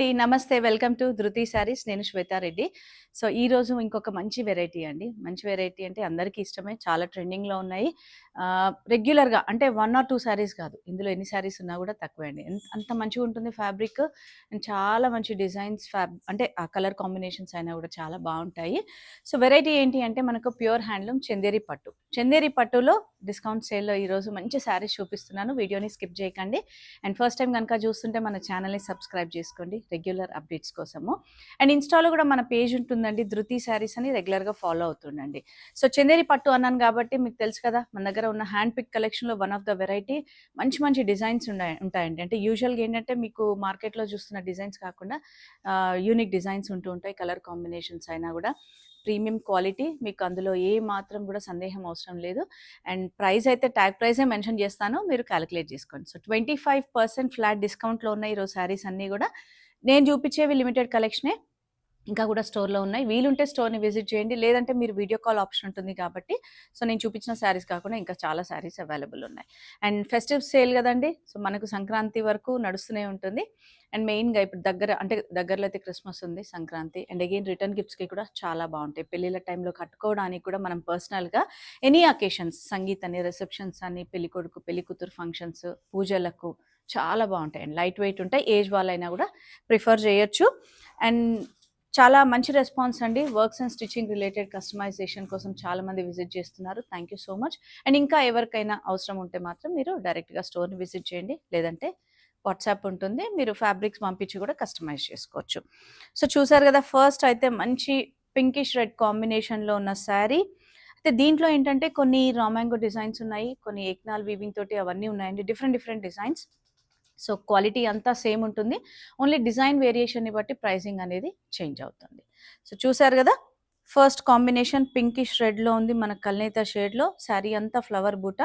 అండి. నమస్తే. Welcome to 'ధృతి శారీస్'. నేను శ్వేతా రెడ్డి. సో, ఈరోజు ఇంకొక మంచి వెరైటీ అండి. మంచి వెరైటీ అంటే అందరికీ ఇష్టమే. చాలా ట్రెండింగ్‌లో ఉన్నాయి. రెగ్యులర్‌గా అంటే 1 ఆర్ 2 శారీస్ కాదు. ఇందులో ఎన్ని శారీస్ ఉన్నా కూడా తక్కువే అండి. అంత మంచిగుంటుంది ఫ్యాబ్రిక్. అండ్ చాలా మంచి డిజైన్స్ అంటే ఆ కలర్ కాంబినేషన్స్ అయినా కూడా చాలా బావుంటాయి. సో, వెరైటీ ఏంటి అంటే మనకు ప్యూర్ హ్యాండ్లూమ్ చందేరి పట్టు. చందేరి పట్టులో డిస్కౌంట్ సేల్‌లో ఈరోజు మంచి శారీస్ చూపిస్తున్నాను. వీడియోని స్కిప్ చేయకండి. అండ్ ఫస్ట్ టైం గనుక చూస్తుంటే మన ఛానల్‌ని సబ్స్క్రైబ్ చేసుకోండి రెగ్యులర్ అప్డేట్స్ కోసము. అండ్ ఇన్‌స్టాలో కూడా మన పేజ్ ఉంటుందండి 'ధృతి శారీస్' అని రెగ్యులర్‌గా ఫాలో అవుతుండండి. సో, చందేరి పట్టు అన్నాను కాబట్టి మీకు తెలుసు కదా! మన దగ్గర ఉన్న హ్యాండ్ పిక్ కలెక్షన్‌లో వన్ ఆఫ్ ద వెరైటీ మంచి మంచి డిజైన్స్ ఉంటాయండి. అంటే యూజువల్‌గా ఏంటంటే మీకు మార్కెట్‌లో చూస్తున్న డిజైన్స్ కాకుండా యూనిక్ డిజైన్స్ ఉంటూ ఉంటాయి. కలర్ కాంబినేషన్స్ అయినా కూడా ప్రీమియం క్వాలిటీ. మీకు అందులో ఏ మాత్రం కూడా సందేహం అవసరం లేదు. అండ్ ప్రైస్ అయితే ట్యాగ్ ప్రైజే మెన్షన్ చేస్తాను. మీరు కాలిక్యులేట్ చేసుకోండి. సో, 25% ఫ్లాట్ డిస్కౌంట్‌లో ఉన్నాయి ఈరోజు శారీస్ అన్నీ గూడా. నేను చూపించేవి లిమిటెడ్ కలెక్షనే. ఇంకా కూడా స్టోర్‌లో ఉన్నాయి. వీలుంటే స్టోర్‌ని విజిట్ చేయండి. లేదంటే మీరు వీడియో కాల్ ఆప్షన్ ఉంటుంది కాబట్టి, సో, నేను చూపించిన శారీస్ కాకుండా ఇంకా చాలా శారీస్ అవైలబుల్ ఉన్నాయి. అండ్ ఫెస్టివ్ సేల్ గదండీ! సో, మనకు సంక్రాంతి వరకు నడుస్తూనే ఉంటుంది. అండ్ మెయిన్‌గా ఇప్పుడు దగ్గరలో అయితే క్రిస్మస్ ఉంది, సంక్రాంతి అండ్ అగైన్ రిటర్న్ గిఫ్ట్స్‌కి కూడా చాలా బావుంటాయి. పెళ్ళిళ్ళ టైంలో కట్టుకోవడానికి కూడా మనం పర్సనల్‌గా ఎనీ అకేషన్స్ సంగీత్ అని, రిసెప్షన్స్ అని, పెళ్ళికొడుకు, పెళ్ళికూతురు ఫంక్షన్స్, పూజలకు చాలా బావుంటాయండి. లైట్ వెయిట్ ఉంటాయి. ఏజ్ వాళ్ళైనా కూడా ప్రిఫర్ చేయొచ్చు. అండ్ చాలా మంచి రెస్పాన్స్ అండి. Works and stitching related customization కోసం చాలామంది విజిట్ చేస్తున్నారు. Thank you so much. And ఇంకా ఎవరికైనా అవసరం ఉంటే మాత్రం మీరు డైరెక్ట్‌గా స్టోర్‌ని విజిట్ చేయండి. లేదంటే వాట్సాప్ ఉంటుంది. మీరు ఫ్యాబ్రిక్స్ పంపించి కూడా కస్టమైజ్ చేసుకోవచ్చు. సో, చూసారు కదా! ఫస్ట్ అయితే మంచి పింకిష్ రెడ్ కాంబినేషన్‌లో ఉన్న శారీ. అయితే దీంట్లో ఏంటంటే కొన్ని రా మ్యాంగో డిజైన్స్ ఉన్నాయి. కొన్ని ఏక్నాల్ వీవింగ్ తోటి అవన్నీ ఉన్నాయండి. Different different designs. So, quality అంతా సేమ్ ఉంటుంది. ఓన్లీ డిజైన్ వేరియేషన్‌ని బట్టి ప్రైజింగ్ అనేది చేంజ్ అవుతుంది. సో, చూసారు గదా! ఫస్ట్ కాంబినేషన్ పింకిష్ రెడ్‌లో ఉంది. మన కల్నేత షేడ్‌లో శారీ అంతా ఫ్లవర్ బూట.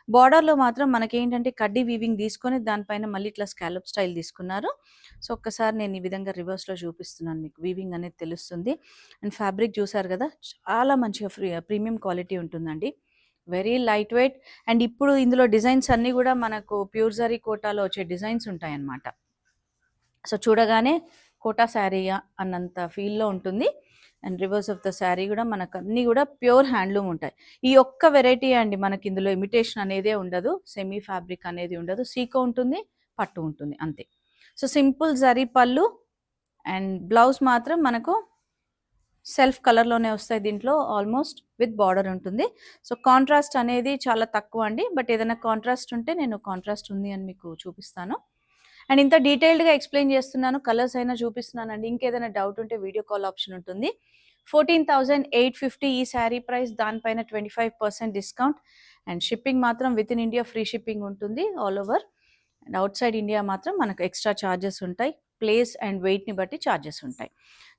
బార్డర్‌లో మాత్రం మనకేంటంటే కడ్డీ వీవింగ్ తీసుకొని దానిపైన మళ్ళీ ఇట్లా స్కాలప్ స్టైల్ తీసుకున్నారు. సో, ఒక్కసారి నేను ఈ విధంగా రివర్స్‌లో చూపిస్తున్నాను మీకు. వీవింగ్ అనేది తెలుస్తుంది. అండ్ ఫ్యాబ్రిక్ చూసారు గదా! చాలా మంచిగా ప్రీమియం క్వాలిటీ ఉంటుందండి. Very light weight. అండ్ ఇప్పుడు ఇందులో డిజైన్స్ అన్నీ గూడా మనకు ప్యూర్ జరీ కోటాలో వచ్చే డిజైన్స్ ఉంటాయన్నమాట. సో, చూడగానే కోటా శారీయా అన్నంత ఫీల్‌లో ఉంటుంది. And reverse of the sari గూడా మనకన్నీ గూడా ప్యూర్ హ్యాండ్లూమ్ ఉంటాయి. ఈ ఒక్క వెరైటీయే అండి మనకిందులో ఇమిటేషన్ అనేదే ఉండదు. సెమీ ఫ్యాబ్రిక్ అనేది ఉండదు. సీకో ఉంటుంది, పట్టు ఉంటుంది అంతే. సో, సింపుల్ జరీ పళ్ళు అండ్ బ్లౌజ్ మాత్రం మనకు సెల్ఫ్ కలర్‌లోనే వస్తాయి దీంట్లో ఆల్మోస్ట్ విత్ బార్డర్ ఉంటుంది. సో, కాంట్రాస్ట్ అనేది చాలా తక్కువ అండి. బట్ ఏదైనా కాంట్రాస్ట్ ఉంటే నేను కాంట్రాస్ట్ ఉంది అని మీకు చూపిస్తాను. అండ్ ఇంత డీటెయిల్డ్‌గా ఎక్స్‌ప్లెయిన్ చేస్తున్నాను. కలర్స్ అయినా చూపిస్తున్నానండి. ఇంకేదైనా డౌట్ ఉంటే వీడియో కాల్ ఆప్షన్ ఉంటుంది. 14,850 ఈ శారీ ప్రైస్. దానిపైన 25% డిస్కౌంట్. అండ్ షిప్పింగ్ మాత్రం with in India free shipping ఉంటుంది all over. And outside India మాత్రం మనకు ఎక్స్‌ట్రా చార్జెస్ ఉంటాయి. ప్లేస్ అండ్ వెయిట్‌ని బట్టి చార్జెస్ ఉంటాయి.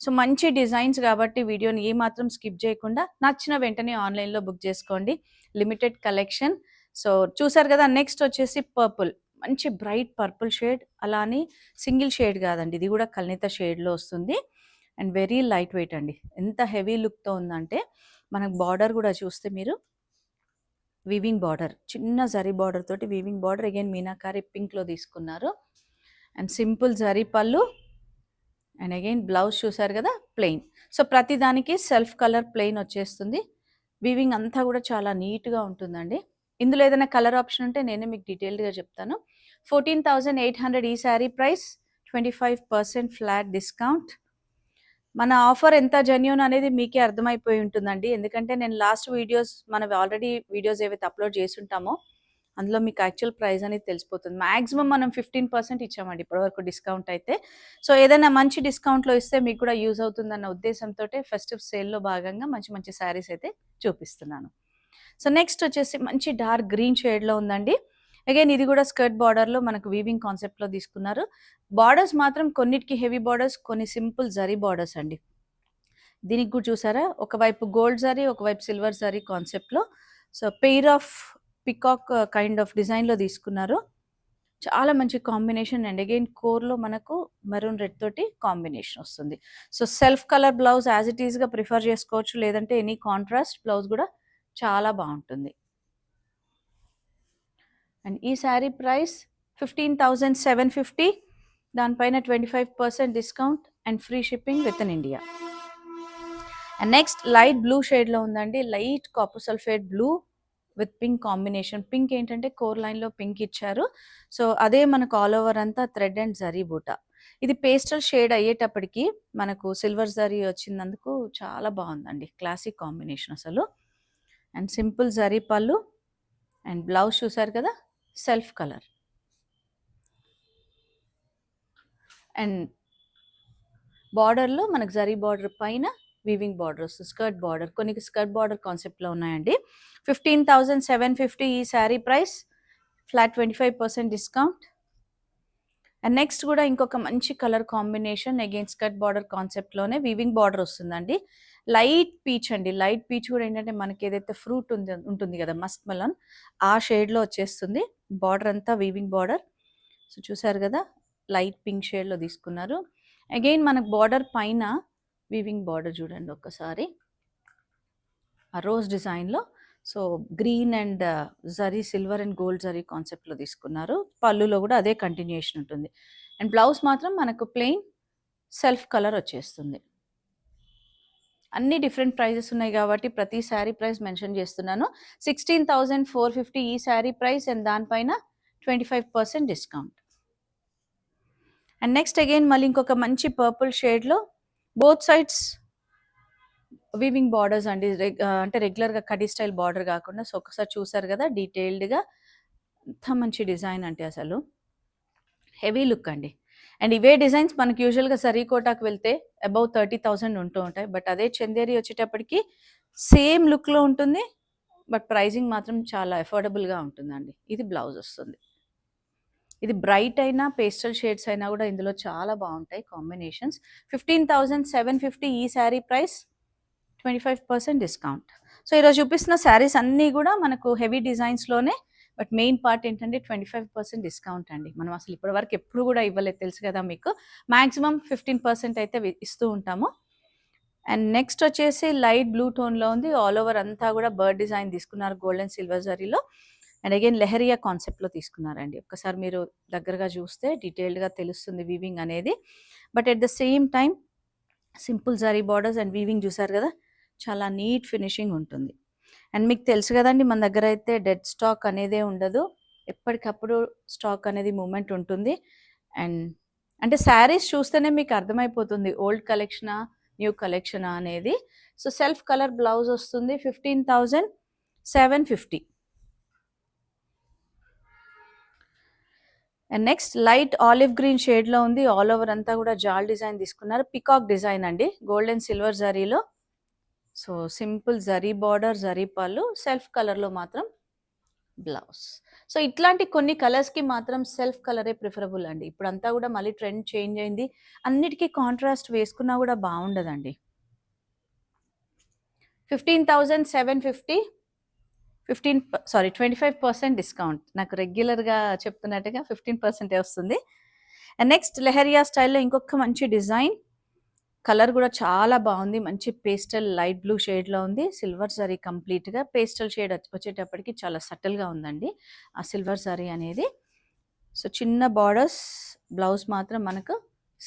సో, మంచి డిజైన్స్ కాబట్టి వీడియోని ఏమాత్రం స్కిప్ చేయకుండా నచ్చిన వెంటనే ఆన్‌లైన్‌లో బుక్ చేసుకోండి. Limited collection. సో, చూసారు కదా! నెక్స్ట్ వచ్చేసి పర్పుల్. మంచి బ్రైట్ పర్పుల్ షేడ్. అలా అని సింగిల్ షేడ్ కాదండి. ఇది కూడా కల్నేత షేడ్‌లో వస్తుంది. అండ్ వెరీ లైట్ వెయిట్ అండి. ఎంత హెవీ లుక్‌తో ఉందంటే మనకు బార్డర్ కూడా చూస్తే మీరు వీవింగ్ బార్డర్. చిన్న జరీ బార్డర్ తోటి వీవింగ్ బార్డర్ అగైన్ మీనాకారి పింక్‌లో తీసుకున్నారు. అండ్ సింపుల్ జరీ పళ్ళు. అండ్ అగైన్ బ్లౌజ్ చూసారు కదా! ప్లెయిన్. సో, ప్రతి దానికి సెల్ఫ్ కలర్ ప్లెయిన్ వచ్చేస్తుంది. వీవింగ్ అంతా కూడా చాలా నీట్‌గా ఉంటుందండి. ఇందులో ఏదైనా కలర్ ఆప్షన్ ఉంటే నేనే మీకు డీటెయిల్డ్‌గా చెప్తాను. 14,800 ఈ శారీ ప్రైస్. 25% flat discount. మన ఆఫర్ ఎంత జెన్యూన్ అనేది మీకే అర్థమైపోయి ఉంటుందండి. ఎందుకంటే నేను లాస్ట్ మనవి ఆల్రెడీ వీడియోస్ ఏవైతే అప్‌లోడ్ చేసుంటామో, అందులో మీకు యాక్చువల్ ప్రైస్ అనేది తెలిసిపోతుంది. మాక్సిమం మనం 15% ఇచ్చామండి ఇప్పటివరకు డిస్కౌంట్ అయితే. సో, ఏదైనా మంచి డిస్కౌంట్‌లో ఇస్తే మీకు కూడా యూజ్ అవుతుందన్న ఉద్దేశంతోటే ఫెస్టివ్ సేల్‌లో భాగంగా మంచి మంచి శారీస్ అయితే చూపిస్తున్నాను. సో, నెక్స్ట్ వచ్చేసి మంచి డార్క్ గ్రీన్ షేడ్‌లో ఉందండి. అగైన్ ఇది కూడా స్కర్ట్ బార్డర్‌లో మనకు వీవింగ్ కాన్సెప్ట్‌లో తీసుకున్నారు. బార్డర్స్ మాత్రం కొన్నిటికి హెవీ బార్డర్స్, కొన్ని సింపుల్ జరీ బార్డర్స్ అండి. దీనికి కూడా చూసారా? ఒకవైపు గోల్డ్ జరీ, ఒకవైపు సిల్వర్ జరీ కాన్సెప్ట్‌లో. So, pair of peacock kind of డిజైన్‌లో తీసుకున్నారు. చాలా మంచి కాంబినేషన్ అండ్ అగైన్ కోర్‌లో మనకు మెరూన్ రెడ్ తోటి కాంబినేషన్ వస్తుంది. So, self colour blouse as it ఈస్‌గా ప్రిఫర్ చేసుకోవచ్చు. లేదంటే ఎనీ కాంట్రాస్ట్ బ్లౌజ్ కూడా చాలా బావుంటుంది. అండ్ ఈ శారీ ప్రైస్ 15,750. దానిపైన 25% discount and free shipping with in India. And next light blue షేడ్లో ఉందండి, light copper sulphate blue with pink combination. Pink ఏంటంటే కోర్ లైన్లో పింక్ ఇచ్చారు. సో అదే మనకు ఆల్ ఓవర్ అంతా థ్రెడ్ అండ్ జరీ బూటా. ఇది పేస్టల్ షేడ్ అయ్యేటప్పటికి మనకు సిల్వర్ జరీ వచ్చినందుకు చాలా బాగుందండి, క్లాసిక్ కాంబినేషన్ అసలు. అండ్ సింపుల్ జరీ పళ్ళు అండ్ బ్లౌజ్ చూసారు కదా, సెల్ఫ్ కలర్. అండ్ బార్డర్లో మనకు జరీ బార్డర్ పైన వీవింగ్ బార్డర్స్, స్కర్ట్ బార్డర్, కొన్ని స్కర్ట్ బార్డర్ కాన్సెప్ట్లో ఉన్నాయండి. 15,750 ఈ sari price, flat 25% discount. And next కూడా ఇంకొక మంచి colour combination, again skirt border కాన్సెప్ట్లోనే వీవింగ్ బార్డర్ వస్తుందండి. లైట్ పీచ్ అండి, లైట్ పీచ్ కూడా ఏంటంటే మనకి ఏదైతే ఫ్రూట్ ఉంటుంది కదా మస్క్ మెలన్, ఆ షేడ్లో వచ్చేస్తుంది. బార్డర్ అంతా వీవింగ్ బార్డర్. సో చూసారు కదా, లైట్ పింక్ షేడ్లో తీసుకున్నారు. అగైన్ మనకు బార్డర్ పైన వీవింగ్ బార్డర్ చూడండి ఒక్కసారి, ఆ రోజ్ డిజైన్లో. So green and zari, silver and gold zari కాన్సెప్ట్లో తీసుకున్నారు. పళ్ళులో కూడా అదే కంటిన్యూషన్ ఉంటుంది. అండ్ బ్లౌజ్ మాత్రం మనకు ప్లెయిన్ సెల్ఫ్ కలర్ వచ్చేస్తుంది. అన్ని డిఫరెంట్ ప్రైజెస్ ఉన్నాయి కాబట్టి ప్రతి శారీ ప్రైస్ మెన్షన్ చేస్తున్నాను. 16,450 ఈ శారీ ప్రైస్ అండ్ దానిపైన 25% డిస్కౌంట్. అండ్ నెక్స్ట్ అగైన్ మళ్ళీ ఇంకొక మంచి పర్పుల్ షేడ్లో బోత్ సైడ్స్ వీవింగ్ బార్డర్స్ అండి, అంటే రెగ్యులర్గా కడీ స్టైల్ బార్డర్ కాకుండా. సో ఒకసారి చూసారు కదా డీటెయిల్డ్గా, ఎంత మంచి డిజైన్ అంటే అసలు హెవీ లుక్ అండి. అండ్ ఇవే డిజైన్స్ మనకి యూజువల్గా సరీకోటాకు వెళ్తే అబౌవ్ 30,000 ఉంటూ ఉంటాయి. బట్ అదే చందేరి వచ్చేటప్పటికి సేమ్ లుక్లో ఉంటుంది, బట్ ప్రైజింగ్ మాత్రం చాలా అఫోర్డబుల్గా ఉంటుందండి. ఇది బ్లౌజ్ వస్తుంది. ఇది బ్రైట్ అయినా పేస్టల్ షేడ్స్ అయినా కూడా ఇందులో చాలా బాగుంటాయి కాంబినేషన్స్. 15,750 ఈ శారీ ప్రైస్, 25% డిస్కౌంట్. సో ఈరోజు చూపిస్తున్న శారీస్ అన్నీ కూడా మనకు హెవీ డిజైన్స్లోనే, బట్ మెయిన్ పార్ట్ ఏంటంటే 25% డిస్కౌంట్ అండి. మనం అసలు ఇప్పటివరకు ఎప్పుడు కూడా ఇవ్వలేదు, తెలుసు కదా మీకు. మ్యాక్సిమం 15% అయితే ఇస్తూ ఉంటాము. అండ్ నెక్స్ట్ వచ్చేసి లైట్ బ్లూ టోన్లో ఉంది, ఆల్ ఓవర్ అంతా కూడా బర్డ్ డిజైన్ తీసుకున్నారు గోల్డ్ అండ్ సిల్వర్ జరీలో. అండ్ అగైన్ లెహరియా కాన్సెప్ట్లో తీసుకున్నారండి. ఒక్కసారి మీరు దగ్గరగా చూస్తే డీటెయిల్డ్గా తెలుస్తుంది వీవింగ్ అనేది. But at the same time simple zari borders and weaving చూసారు కదా, చాలా నీట్ ఫినిషింగ్ ఉంటుంది. అండ్ మీకు తెలుసు కదండి, మన దగ్గర అయితే డెడ్ స్టాక్ అనేదే ఉండదు, ఎప్పటికప్పుడు స్టాక్ అనేది మూమెంట్ ఉంటుంది. అండ్ అంటే శారీస్ చూస్తేనే మీకు అర్థమైపోతుంది ఓల్డ్ కలెక్షనా న్యూ కలెక్షనా అనేది. సో సెల్ఫ్ కలర్ బ్లౌజ్ వస్తుంది, 15,750. And next light olive green షేడ్లో ఉంది, ఆల్ ఓవర్ అంతా కూడా జాల్ డిజైన్ తీసుకున్నారు, పికాక్ డిజైన్ అండి గోల్డ్ అండ్ సిల్వర్ జరీలో. So simple zari border, zari pallu, self కలర్లో మాత్రం బ్లౌజ్. సో ఇట్లాంటి కొన్ని కలర్స్కి మాత్రం సెల్ఫ్ కలరే ప్రిఫరబుల్ అండి. ఇప్పుడంతా కూడా మళ్ళీ ట్రెండ్ చేంజ్ అయింది, అన్నిటికీ కాంట్రాస్ట్ వేసుకున్నా కూడా బాగుండదండి. 15,750, 25% డిస్కౌంట్. నాకు రెగ్యులర్గా చెప్తున్నట్టుగా 15% వస్తుంది. అండ్ నెక్స్ట్ లెహరియా స్టైల్లో ఇంకొక మంచి డిజైన్, కలర్ కూడా చాలా బాగుంది, మంచి పేస్టల్ లైట్ బ్లూ షేడ్లో ఉంది, సిల్వర్ జరీ కంప్లీట్గా. పేస్టల్ షేడ్ వచ్చేటప్పటికి చాలా సటిల్గా ఉందండి ఆ సిల్వర్ జరీ అనేది. సో చిన్న బార్డర్స్, బ్లౌజ్ మాత్రం మనకు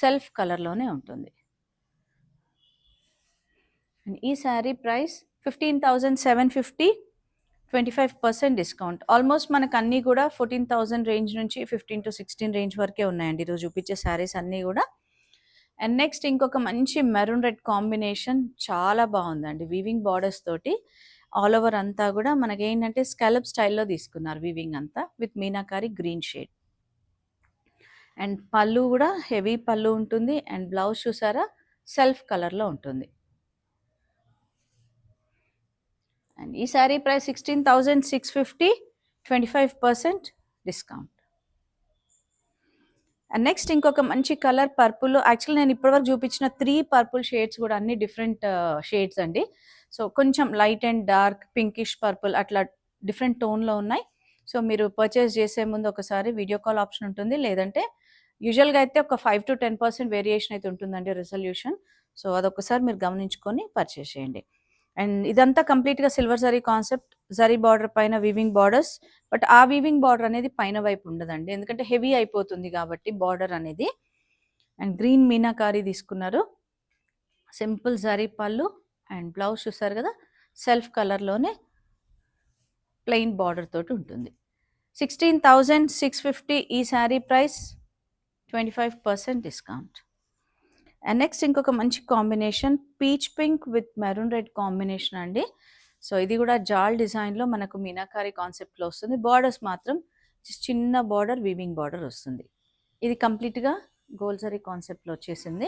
సెల్ఫ్ కలర్లోనే ఉంటుంది. అండ్ ఈ శారీ ప్రైస్ 15,750, 25% డిస్కౌంట్. ఆల్మోస్ట్ మనకు అన్నీ కూడా 14,000 రేంజ్ నుంచి 15 to 16 రేంజ్ వరకే ఉన్నాయండి ఈరోజు చూపించే శారీస్ అన్నీ కూడా. అండ్ నెక్స్ట్ ఇంకొక మంచి మెరూన్ రెడ్ కాంబినేషన్, చాలా బాగుందండి వీవింగ్ బార్డర్స్ తోటి. ఆల్ ఓవర్ అంతా కూడా మనకి ఏంటంటే స్కాలప్ స్టైల్లో తీసుకున్నారు వీవింగ్ అంతా, with meenakari green shade. And పళ్ళు కూడా హెవీ పళ్ళు ఉంటుంది. అండ్ బ్లౌజ్ చూసారా, సెల్ఫ్ కలర్లో ఉంటుంది. అండ్ ఈ sari price 16,650, 25% discount. And next ఇంకొక మంచి కలర్ పర్పుల్. యాక్చువల్లీ నేను ఇప్పటివరకు చూపించిన 3 పర్పుల్ షేడ్స్ కూడా అన్ని డిఫరెంట్ షేడ్స్ అండి. సో కొంచెం light and dark, pinkish purple, అట్లా డిఫరెంట్ టోన్లో ఉన్నాయి. సో మీరు పర్చేస్ చేసే ముందు ఒకసారి వీడియో కాల్ ఆప్షన్ ఉంటుంది, లేదంటే యూజువల్గా అయితే ఒక 5 to 10% వేరియేషన్ అయితే ఉంటుందండి రిజల్యూషన్. సో అదొకసారి మీరు గమనించుకొని పర్చేస్ చేయండి. అండ్ ఇదంతా కంప్లీట్గా silver zari concept, zari border పైన వీవింగ్ బార్డర్స్. బట్ ఆ వీవింగ్ బార్డర్ అనేది పైన వైపు ఉండదండి, ఎందుకంటే హెవీ అయిపోతుంది కాబట్టి బార్డర్ అనేది. అండ్ గ్రీన్ మీనాకారి తీసుకున్నారు. సింపుల్ జరీ పళ్ళు అండ్ బ్లౌజ్ చూసారు కదా, సెల్ఫ్ కలర్లోనే ప్లెయిన్ బార్డర్ తోటి ఉంటుంది. 16,650 ఈ sari price, 25% discount. And next ఇంకొక మంచి combination peach pink with maroon red combination అండి. సో ఇది కూడా జాల్ డిజైన్లో మనకు మీనాకారి కాన్సెప్ట్లో వస్తుంది. బార్డర్స్ మాత్రం చిన్న బార్డర్, వీవింగ్ బార్డర్ వస్తుంది. ఇది కంప్లీట్గా గోల్డ్ జరీ కాన్సెప్ట్లో వచ్చేసింది.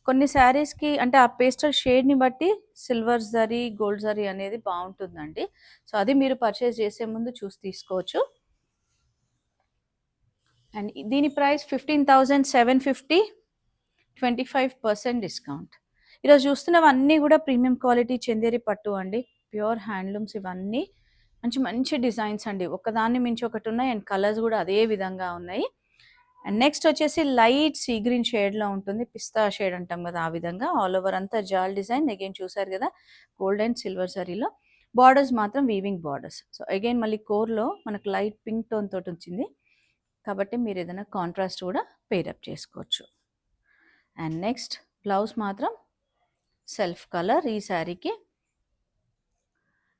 కొన్ని శారీస్కి అంటే ఆ పేస్టల్ షేడ్ని బట్టి సిల్వర్ జరీ, గోల్డ్ జరీ అనేది బాగుంటుందండి. సో అది మీరు పర్చేస్ చేసే ముందు చూసి తీసుకోవచ్చు. అండ్ దీని ప్రైస్ 15,750, 25% డిస్కౌంట్. ఈరోజు చూస్తున్నవన్నీ కూడా ప్రీమియం క్వాలిటీ చందేరి పట్టు అండి, ప్యూర్ హ్యాండ్లూమ్స్. ఇవన్నీ మంచి మంచి డిజైన్స్ అండి, ఒకదాన్ని మించి ఒకటి ఉన్నాయి. అండ్ కలర్స్ కూడా అదే విధంగా ఉన్నాయి. అండ్ నెక్స్ట్ వచ్చేసి లైట్ సీ గ్రీన్ షేడ్లో ఉంటుంది, పిస్తా షేడ్ అంటాం కదా ఆ విధంగా. ఆల్ ఓవర్ అంతా జాల్ డిజైన్. అగైన్ చూసారు కదా గోల్డ్ అండ్ సిల్వర్ జరీలో. బార్డర్స్ మాత్రం వీవింగ్ బార్డర్స్. సో అగైన్ మళ్ళీ కోర్లో మనకు లైట్ పింక్ టోన్ తోటి వచ్చింది కాబట్టి మీరు ఏదైనా కాంట్రాస్ట్ కూడా పేరప్ చేసుకోవచ్చు. అండ్ నెక్స్ట్ బ్లౌజ్ మాత్రం సెల్ఫ్ కలర్. ఈ శారీకి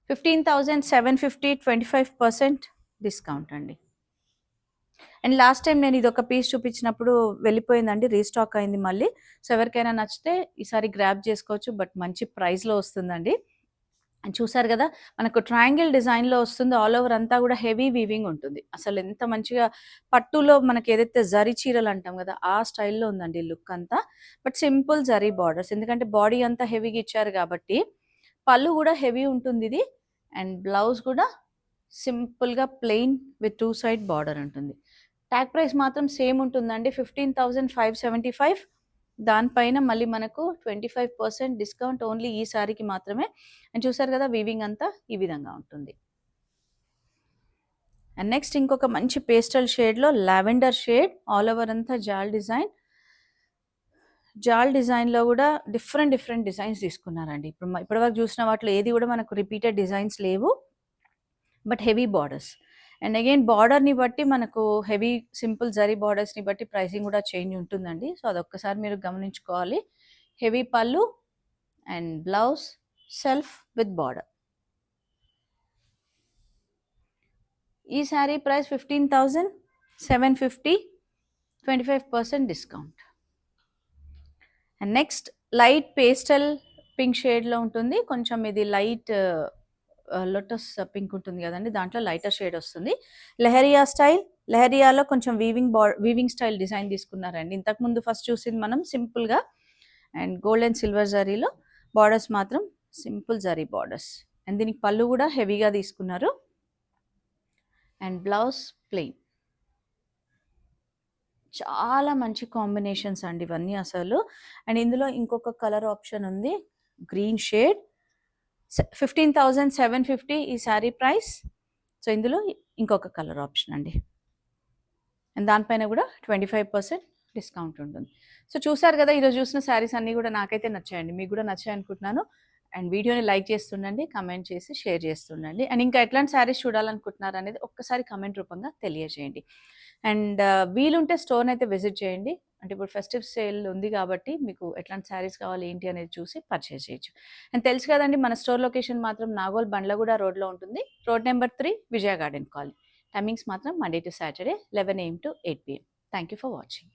15,750, 25% డిస్కౌంట్ అండి. అండ్ లాస్ట్ టైం నేను ఇది ఒక పీస్ చూపించినప్పుడు వెళ్ళిపోయిందండి, రీస్టాక్ అయింది మళ్ళీ. సో ఎవరికైనా నచ్చితే ఈసారి గ్రాబ్ చేసుకోవచ్చు, బట్ మంచి ప్రైస్లో వస్తుందండి. అండ్ చూసారు కదా మనకు ట్రయాంగిల్ డిజైన్లో వస్తుంది. ఆల్ ఓవర్ అంతా కూడా హెవీ వీవింగ్ ఉంటుంది. అసలు ఎంత మంచిగా పట్టులో మనకి ఏదైతే జరీ చీరలు అంటాం కదా ఆ స్టైల్లో ఉందండి లుక్ అంతా. బట్ సింపుల్ జరీ బార్డర్స్, ఎందుకంటే బాడీ అంతా హెవీగా ఇచ్చారు కాబట్టి. పళ్ళు కూడా హెవీ ఉంటుంది ఇది. అండ్ బ్లౌజ్ కూడా సింపుల్గా ప్లెయిన్ విత్ 2 సైడ్ బార్డర్ ఉంటుంది. ట్యాగ్ ప్రైస్ మాత్రం సేమ్ ఉంటుందండి, 15,575. దానిపైన మళ్ళీ మనకు 25% డిస్కౌంట్ ఓన్లీ ఈ సారీకి మాత్రమే. అండ్ చూసారు కదా వీవింగ్ అంతా ఈ విధంగా ఉంటుంది. అండ్ నెక్స్ట్ ఇంకొక మంచి పేస్టల్ షేడ్లో లావెండర్ షేడ్, ఆల్ ఓవర్ అంతా జాల్ డిజైన్. జాల్ డిజైన్లో కూడా డిఫరెంట్ డిఫరెంట్ డిజైన్స్ తీసుకున్నారండి. ఇప్పటివరకు చూసిన వాటిలో ఏది కూడా మనకు రిపీటెడ్ డిజైన్స్ లేవు, but heavy borders. And again బార్డర్ని బట్టి మనకు హెవీ సింపుల్ జరీ బార్డర్స్ని బట్టి ప్రైసింగ్ కూడా చేంజ్ ఉంటుందండి. సో అదొక్కసారి మీరు గమనించుకోవాలి. Heavy pallu and blouse self with border. ఈ sari price 15,750, 25% discount. And next light pastel pink షేడ్లో ఉంటుంది. కొంచెం ఇది లైట్ లోటస్ పింక్ ఉంటుంది కదండి, దాంట్లో లైటర్ షేడ్ వస్తుంది. లెహరియా స్టైల్. లెహరియాలో కొంచెం వీవింగ్ స్టైల్ డిజైన్ తీసుకున్నారండి. ఇంతకుముందు ఫస్ట్ చూసింది మనం సింపుల్గా. అండ్ గోల్డ్ అండ్ సిల్వర్ జరీలో బార్డర్స్ మాత్రం సింపుల్ జరీ బార్డర్స్. అండ్ దీనికి పళ్ళు కూడా హెవీగా తీసుకున్నారు. And blouse plain. చాలా మంచి కాంబినేషన్స్ అండి ఇవన్నీ అసలు. అండ్ ఇందులో ఇంకొక కలర్ ఆప్షన్ ఉంది, గ్రీన్ షేడ్. 15,750 ఈ శారీ ప్రైస్. సో ఇందులో ఇంకొక కలర్ ఆప్షన్ అండి. అండ్ దానిపైన కూడా 25% డిస్కౌంట్ ఉంటుంది. సో చూసారు కదా ఈరోజు చూసిన శారీస్ అన్నీ కూడా నాకైతే నచ్చాయండి, మీకు కూడా నచ్చాయి అనుకుంటున్నాను. అండ్ వీడియోని లైక్ చేస్తుండండి, కమెంట్ చేసి షేర్ చేస్తుండండి. అండ్ ఇంకా ఎట్లాంటి శారీస్ చూడాలనుకుంటున్నారు అనేది ఒక్కసారి కమెంట్ రూపంగా తెలియజేయండి. అండ్ వీలుంటే స్టోర్ని అయితే విజిట్ చేయండి. అంటే ఇప్పుడు ఫెస్టివ్ సేల్ ఉంది కాబట్టి మీకు ఎట్లాంటి శారీస్ కావాలి ఏంటి అనేది చూసి పర్చేస్ చేయొచ్చు. అండ్ తెలుసు కదండి మన స్టోర్ లొకేషన్ మాత్రం నాగోల్ బండ్లగూడ రోడ్లో ఉంటుంది, రోడ్ నెంబర్ 3, విజయ గార్డెన్ కాలనీ. టైమింగ్స్ మాత్రం Monday to Saturday 11 AM to 8 PM. Thank you for watching.